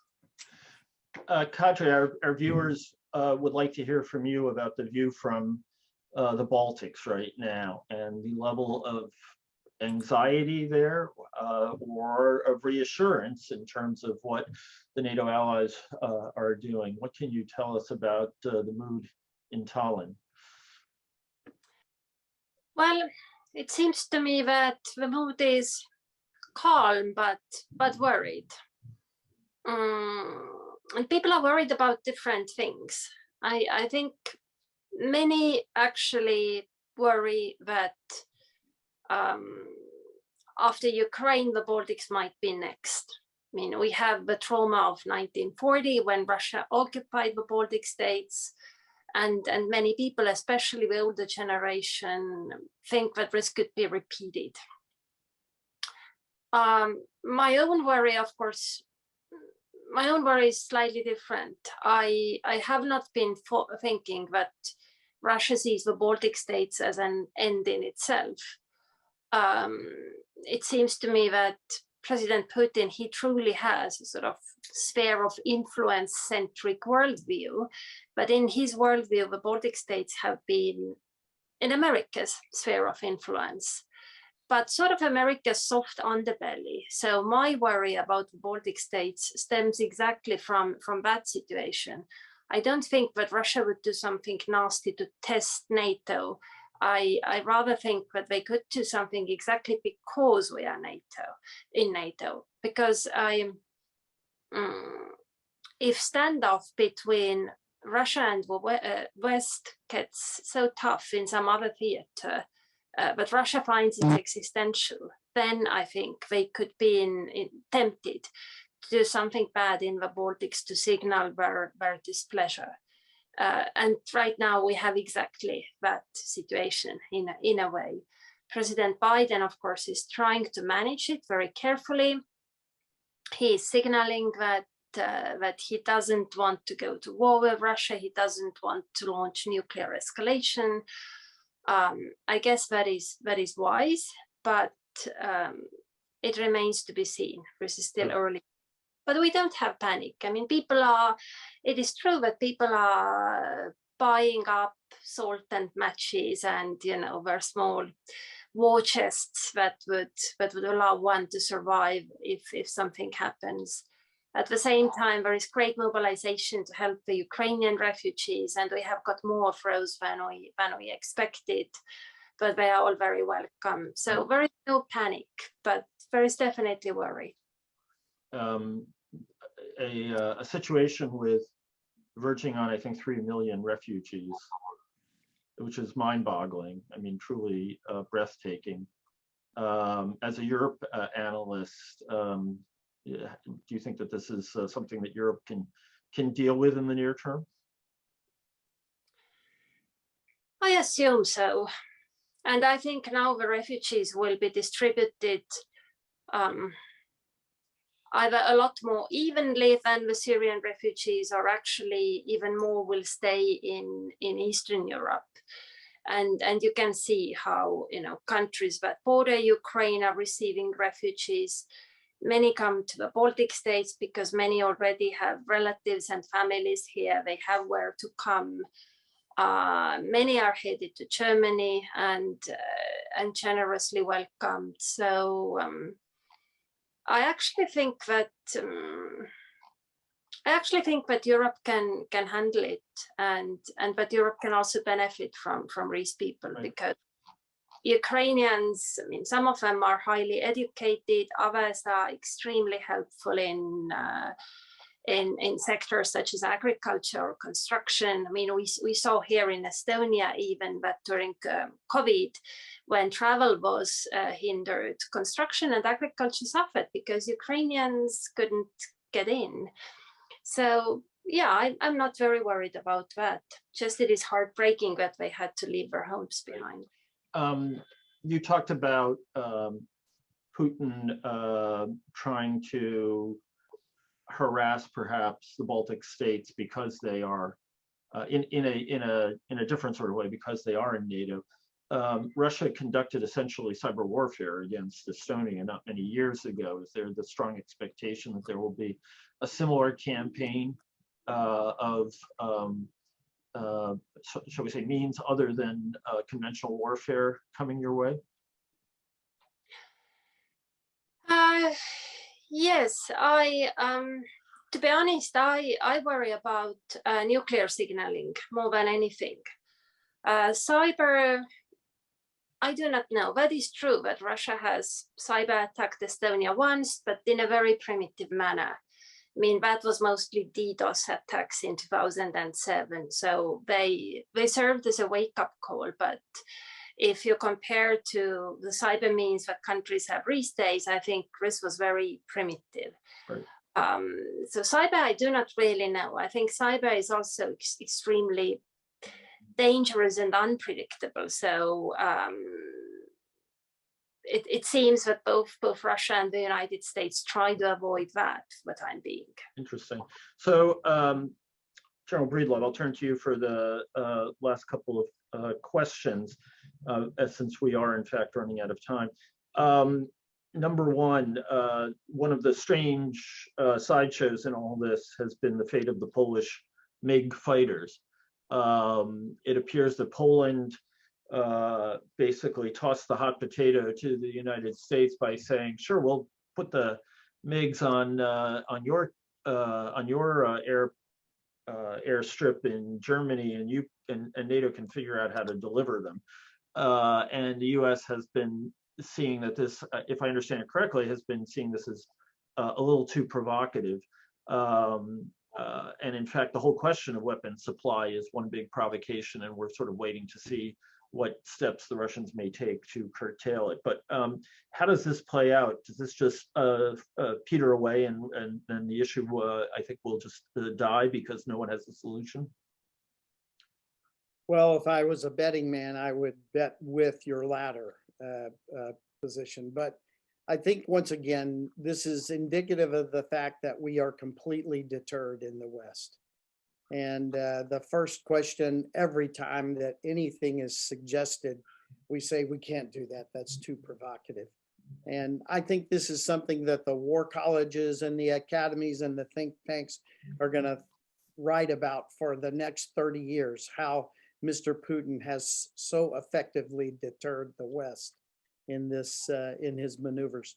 Kadri, our viewers would like to hear from you about the view from the Baltics right now and the level of anxiety there or of reassurance in terms of what the NATO allies are doing. What can you tell us about the mood in Tallinn? Well, it seems to me that the mood is calm but worried. And people are worried about different things. I think many actually worry that after Ukraine, the Baltics might be next. I mean, we have the trauma of 1940 when Russia occupied the Baltic states, and many people, especially the older generation, think that this could be repeated. My own worry, of course, is slightly different. I have not been thinking that Russia sees the Baltic states as an end in itself. It seems to me that President Putin, he truly has a sort of sphere of influence-centric worldview, but in his worldview, the Baltic states have been in America's sphere of influence, but sort of America's soft underbelly. So my worry about the Baltic states stems exactly from that situation. I don't think that Russia would do something nasty to test NATO. I rather think that they could do something exactly because we are in NATO. Because if standoff between Russia and the West gets so tough in some other theater, but Russia finds it existential, then I think they could be tempted to do something bad in the Baltics to signal their displeasure. And right now we have exactly that situation in a way. President Biden, of course, is trying to manage it very carefully. He is signaling that he doesn't want to go to war with Russia. He doesn't want to launch nuclear escalation. I guess that is wise, but it remains to be seen. This is still early. But we don't have panic. I mean, it is true that people are buying up salt and matches and, their small war chests that would allow one to survive if something happens. At the same time, there is great mobilization to help the Ukrainian refugees, and we have got more of those than we expected, but they are all very welcome. So there is no panic, but there is definitely worry. A situation with verging on, I think, 3 million refugees, which is mind-boggling. I mean, truly breathtaking. As a Europe analyst, do you think that this is something that Europe can deal with in the near term? I assume so. And I think now the refugees will be distributed either a lot more evenly than the Syrian refugees, or actually even more will stay in Eastern Europe. And you can see how countries that border Ukraine are receiving refugees. Many come to the Baltic states because many already have relatives and families here. They have where to come. Many are headed to Germany and generously welcomed. So I actually think that Europe can handle it, and that Europe can also benefit from these people, right? Because Ukrainians, I mean, some of them are highly educated, others are extremely helpful in sectors such as agriculture or construction. I mean, we saw here in Estonia even that during COVID, when travel was hindered, construction and agriculture suffered because Ukrainians couldn't get in. So yeah, I'm not very worried about that. Just it is heartbreaking that they had to leave their homes behind. You talked about Putin trying to harass perhaps the Baltic states because they are in a different sort of way, because they are in NATO. Russia conducted essentially cyber warfare against Estonia not many years ago. Is there the strong expectation that there will be a similar campaign of, shall we say, means other than conventional warfare coming your way? Yes, to be honest, I worry about nuclear signaling more than anything. Cyber, I do not know. That is true that Russia has cyber attacked Estonia once, but in a very primitive manner. I mean, that was mostly DDoS attacks in 2007. So they served as a wake-up call. But if you compare to the cyber means that countries have these days, I think this was very primitive. Right. So cyber, I do not really know. I think cyber is also extremely dangerous and unpredictable. So it seems that both Russia and the United States try to avoid that for the time being. Interesting. So, General Breedlove, I'll turn to you for the last couple of questions, since we are in fact running out of time. Number one of the strange sideshows in all this has been the fate of the Polish MiG fighters. It appears that Poland basically tossed the hot potato to the United States by saying, "Sure, we'll put the MiGs on your airstrip in Germany, and you and NATO can figure out how to deliver them." And the U.S. has been seeing that this, if I understand it correctly, has been seeing this as a little too provocative. And in fact, the whole question of weapons supply is one big provocation, and we're sort of waiting to see what steps the Russians may take to curtail it. But how does this play out? Does this just peter away, and then the issue, I think, will just die because no one has a solution? Well, if I was a betting man, I would bet with your latter position. But I think, once again, this is indicative of the fact that we are completely deterred in the West. And the first question every time that anything is suggested, we say we can't do that. That's too provocative. And I think this is something that the war colleges and the academies and the think tanks are going to write about for the next 30 years, how Mr. Putin has so effectively deterred the West in this in his maneuvers.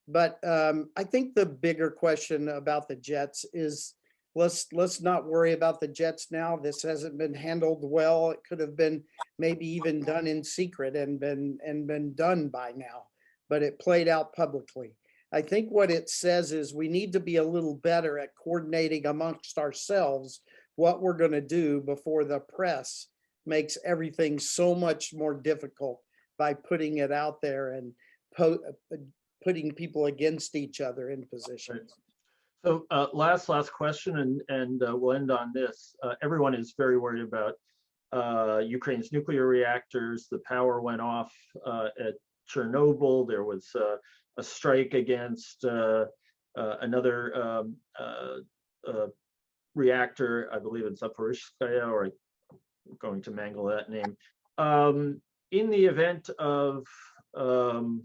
But I think the bigger question about the jets is, let's not worry about the jets now. This hasn't been handled well. It could have been maybe even done in secret and been done by now, but it played out publicly. I think what it says is we need to be a little better at coordinating amongst ourselves what we're going to do before the press makes everything so much more difficult by putting it out there and putting people against each other in positions. So last question, and we'll end on this. Everyone is very worried about Ukraine's nuclear reactors. The power went off at Chernobyl. There was a strike against another reactor, I believe it's Zaporizhzhia, or I'm going to mangle that name. In the event of some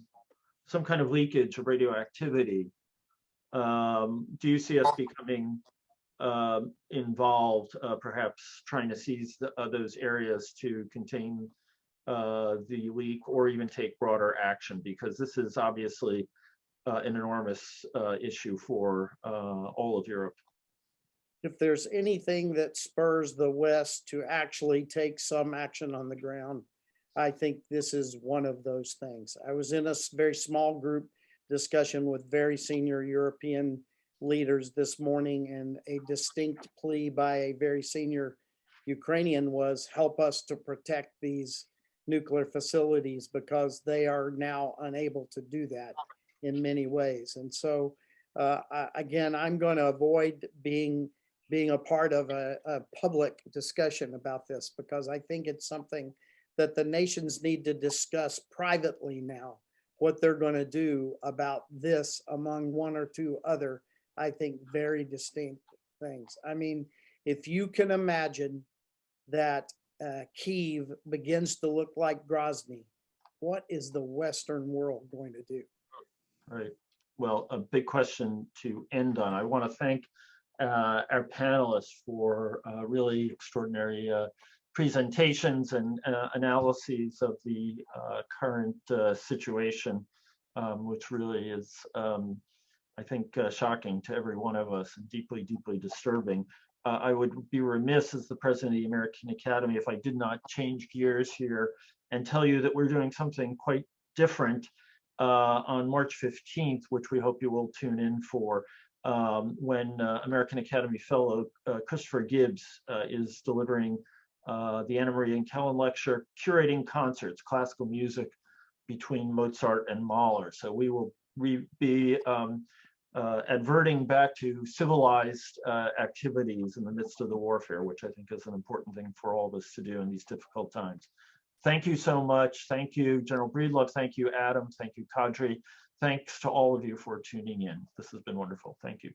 kind of leakage of radioactivity, do you see us becoming involved, perhaps trying to seize those areas to contain the leak, or even take broader action? Because this is obviously an enormous issue for all of Europe. If there's anything that spurs the West to actually take some action on the ground, I think this is one of those things. I was in a very small group discussion with very senior European leaders this morning, and a distinct plea by a very senior Ukrainian was, help us to protect these nuclear facilities, because they are now unable to do that in many ways. And so again, I'm going to avoid being a part of a public discussion about this, because I think it's something that the nations need to discuss privately now, what they're going to do about this, among one or two other, I think, very distinct things. I mean, if you can imagine that Kyiv begins to look like Grozny, what is the Western world going to do? Right. Well, a big question to end on. I want to thank our panelists for really extraordinary presentations and analyses of the current situation, which really is, I think, shocking to every one of us and deeply, deeply disturbing. I would be remiss as the president of the American Academy if I did not change gears here and tell you that we're doing something quite different on March 15th, which we hope you will tune in for, when American Academy Fellow Christopher Gibbs is delivering the Anna Marie and Kellen Lecture, Curating Concerts, Classical Music Between Mozart and Mahler. So we will be adverting back to civilized activities in the midst of the warfare, which I think is an important thing for all of us to do in these difficult times. Thank you so much. Thank you, General Breedlove. Thank you, Adam. Thank you, Kadri. Thanks to all of you for tuning in. This has been wonderful. Thank you.